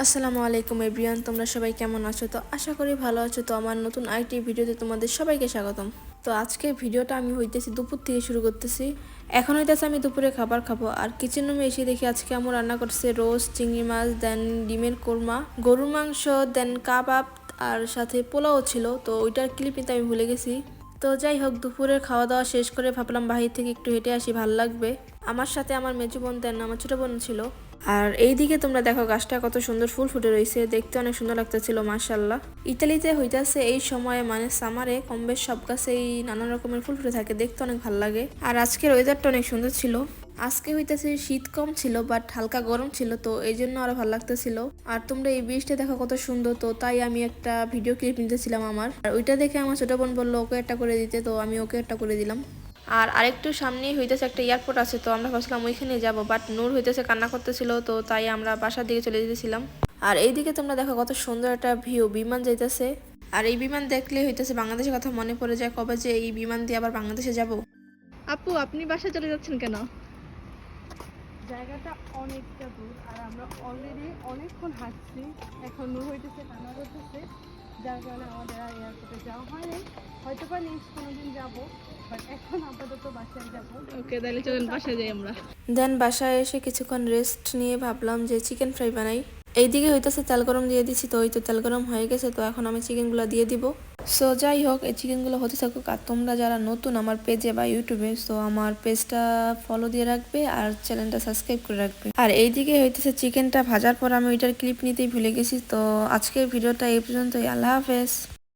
আসসালামু আলাইকুম এভরিওয়ান, তোমরা সবাই কেমন আছো? তো আশা করি ভালো আছো। তো আমার নতুন আরেকটি ভিডিওতে তোমাদের সবাইকে স্বাগতম। তো আজকে ভিডিওটা আমি হইতেছি দুপুর থেকে শুরু করতেছি। এখন হইতেছে আমি দুপুরে খাবার খাবো, আর কিচেন রুমে এসে দেখি আজকে আমার রান্না করছে রোস্ট, চিংড়ি মাছ, দেন ডিমের কোরমা, গরুর মাংস, দেন কাবাব, আর সাথে পোলাও ছিল। তো ওইটার ক্লিপ নিতে আমি ভুলে গেছি। তো যাই হোক, দুপুরের খাওয়া দাওয়া শেষ করে ভাবলাম বাহির থেকে একটু হেঁটে আসি, ভাল লাগবে। আমার সাথে আমার মেজো বোন, দেন আমার ছোট বোন ছিল। আর এইদিকে তোমরা দেখো গাছটা কত সুন্দর ফুল ফুটে রয়েছে, দেখতে অনেক সুন্দর লাগতেছিল মাশাআল্লাহ। ইতালিতে হইতাছে এই সময়ে মানে সামারে কম বেশ সব গাছেই নানা রকমের ফুল ফুটে থাকে, দেখতে অনেক ভালো লাগে। আর আজকের ওয়েদারটা অনেক সুন্দর ছিল। আজকে হইতেছে শীত কম ছিল, বাট হালকা গরম ছিল, তো এই জন্য আরো ভালো লাগতেছিল। আর তোমরা এই বৃষ্টিটা দেখো কত সুন্দর, তো তাই আমি একটা ভিডিও ক্লিপ নিতেছিলাম আমার। আর ওইটা দেখে আমার ছোট বোন বললো ওকে একটা করে দিতে, তো আমি ওকে একটা করে দিলাম। আর আরেকটু সামনেই হইতেছে একটা এয়ারপোর্ট আছে, তো আমরা ভাবছিলাম ওইখানে যাব, বাট নূর হইতেছে কান্না করতেছিল, তো তাই আমরা বাসার দিকে চলে যেতেছিলাম। আর এইদিকে তোমরা দেখো কত সুন্দর একটা ভিউ, বিমান যাইতেছে। আর এই বিমান দেখলে হইতেছে বাংলাদেশের কথা মনে পড়ে যায়, কবে যে এই বিমান দিয়ে আবার বাংলাদেশে যাব। আপু, আপনি বাসায় চলে যাচ্ছেন কেন? জায়গাটা অনেকটা দূর আর আমরা অলরেডি অনেকক্ষণ হাঁটছি। এখন নূর হইতেছে কান্না করতেছে, যার কারণে আমাদের আর এয়ারপোর্টে যাওয়া হয়নি। হয়তো বা নেক্সট কোনোদিন যাবো, বাট এখন আপাতত বাসায় যাবো। ওকে, তাহলে চলুন বাসায় যাই আমরা। দেন বাসায় এসে কিছুক্ষণ রেস্ট নিয়ে ভাবলাম যে চিকেন ফ্রাই বানাই। এইদিকে হইতেছে তেল গরম দিয়ে দিচ্ছি, তো ওই তো তেল গরম হয়ে গেছে, তো এখন আমি চিকেনগুলো দিয়ে দিব। সো যাই হোক, এই চিকেনগুলো হতে থাকুক। আর তোমরা যারা নতুন আমার পেজে বা ইউটিউবে, সো আমার পেজটা ফলো দিয়ে রাখবে আর চ্যানেলটা সাবস্ক্রাইব করে রাখবে। আর এইদিকে হইতেছে চিকেনটা ভাজার পর আমি ওইটার ক্লিপ নিতেই ভুলে গেছি। তো আজকের ভিডিওটা এই পর্যন্তই। আল্লাহ হাফেজ।